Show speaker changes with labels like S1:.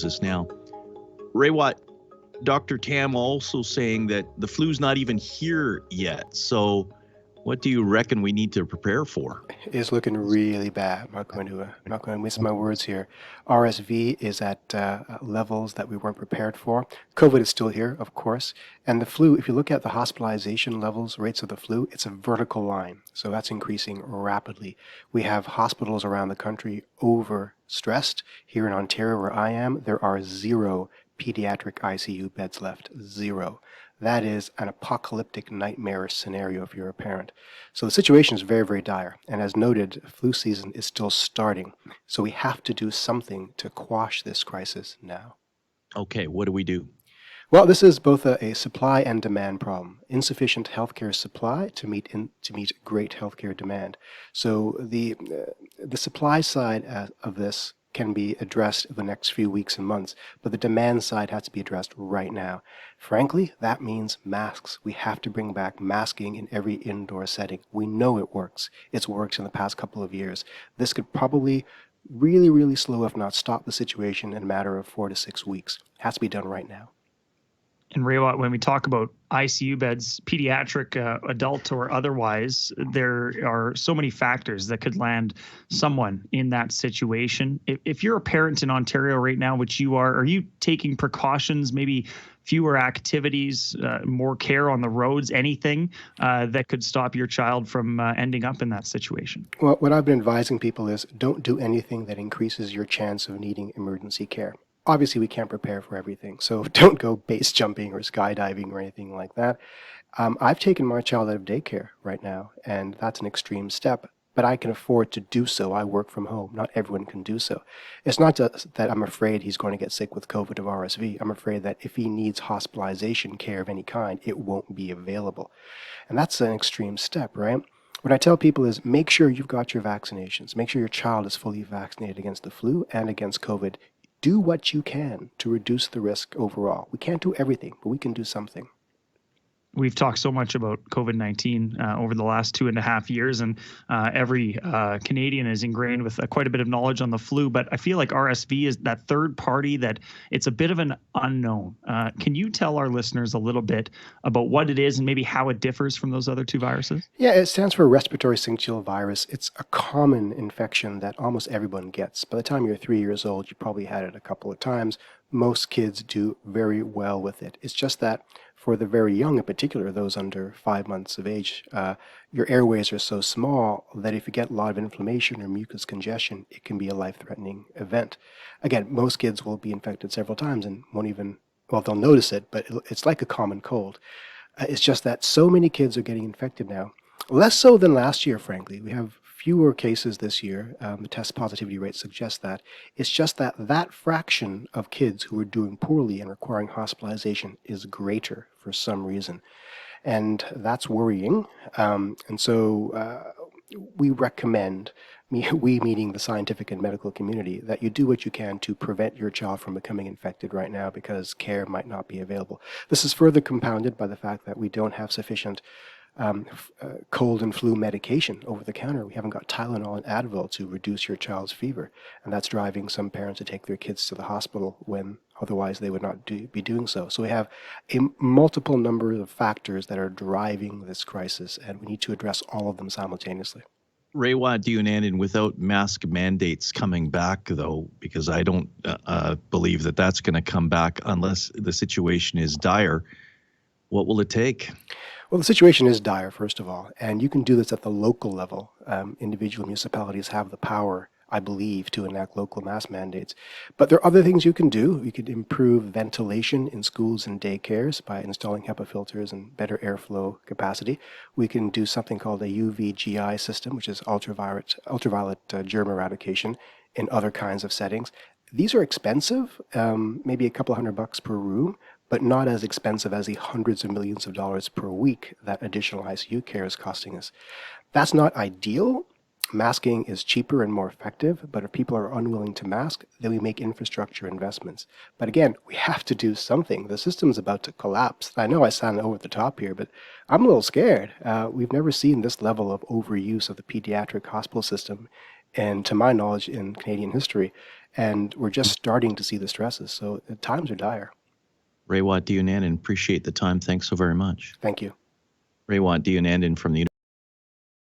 S1: us now. Raywat, Dr. Tam also saying that the flu's not even here yet. So what do you reckon we need to prepare for?
S2: Is looking really bad. I'm not going to miss my words here. RSV is at levels that we weren't prepared for. COVID is still here, of course. And the flu, if you look at the hospitalization levels, rates of the flu, it's a vertical line. So that's increasing rapidly. We have hospitals around the country overstressed. Here in Ontario, where I am, there are 0 pediatric ICU beds left. 0. That is an apocalyptic nightmarish scenario if you're a parent. So the situation is very, very dire. And as noted, flu season is still starting. So we have to do something to quash this crisis now.
S1: Okay, what do we do?
S2: Well, this is both a supply and demand problem. Insufficient healthcare supply to meet great healthcare demand. So the supply side of this can be addressed in the next few weeks and months, but the demand side has to be addressed right now. Frankly, that means masks. We have to bring back masking in every indoor setting. We know it works. It's worked in the past couple of years. This could probably really, really slow, if not stop the situation in a matter of 4 to 6 weeks. It has to be done right now.
S3: And Raywat, when we talk about ICU beds, pediatric, adult, or otherwise, there are so many factors that could land someone in that situation. If you're a parent in Ontario right now, which you are you taking precautions, maybe fewer activities, more care on the roads, anything that could stop your child from ending up in that situation?
S2: Well, what I've been advising people is don't do anything that increases your chance of needing emergency care. Obviously, we can't prepare for everything, so don't go base jumping or skydiving or anything like that. I've taken my child out of daycare right now, and that's an extreme step, but I can afford to do so. I work from home. Not everyone can do so. It's not just that I'm afraid he's going to get sick with COVID or RSV. I'm afraid that if he needs hospitalization care of any kind, it won't be available. And that's an extreme step, right? What I tell people is make sure you've got your vaccinations. Make sure your child is fully vaccinated against the flu and against COVID. Do what you can to reduce the risk overall. We can't do everything, but we can do something.
S3: We've talked so much about COVID-19 over the last 2.5 years, and every Canadian is ingrained with quite a bit of knowledge on the flu. But I feel like RSV is that third party that it's a bit of an unknown. Can you tell our listeners a little bit about what it is and maybe how it differs from those other two viruses?
S2: Yeah, it stands for respiratory syncytial virus. It's a common infection that almost everyone gets. By the time you're 3 years old, you probably had it a couple of times. Most kids do very well with it. It's just that for the very young in particular, those under 5 months of age, your airways are so small that if you get a lot of inflammation or mucus congestion, it can be a life-threatening event. Again, most kids will be infected several times and won't even, well, they'll notice it, but it's like a common cold. It's just that so many kids are getting infected now. Less so than last year, frankly. We have fewer cases this year. The test positivity rate suggests that. It's just that that fraction of kids who are doing poorly and requiring hospitalization is greater for some reason. And that's worrying. And so we recommend, we meaning the scientific and medical community, that you do what you can to prevent your child from becoming infected right now because care might not be available. This is further compounded by the fact that we don't have sufficient cold and flu medication over the counter. We haven't got Tylenol and Advil to reduce your child's fever, and that's driving some parents to take their kids to the hospital when otherwise they would not be doing so. So we have a multiple number of factors that are driving this crisis, and we need to address all of them simultaneously.
S1: Raywat Deonandan, without mask mandates coming back, though, because I don't believe that that's going to come back unless the situation is dire, what will it take?
S2: Well, the situation is dire, first of all, and you can do this at the local level. Individual municipalities have the power, I believe, to enact local mask mandates. But there are other things you can do. You could improve ventilation in schools and daycares by installing HEPA filters and better airflow capacity. We can do something called a UVGI system, which is ultraviolet germ eradication in other kinds of settings. These are expensive, maybe a couple $100 per room, but not as expensive as the hundreds of millions of dollars per week that additional ICU care is costing us. That's not ideal. Masking is cheaper and more effective, but if people are unwilling to mask, then we make infrastructure investments. But again, we have to do something. The system's about to collapse. I know I sound over the top here, but I'm a little scared. We've never seen this level of overuse of the pediatric hospital system, and to my knowledge, in Canadian history. And we're just starting to see the stresses. So the times are dire.
S1: Raywat Deonandan, appreciate the time. Thanks so very much.
S2: Thank you.
S1: Raywat Deonandan from the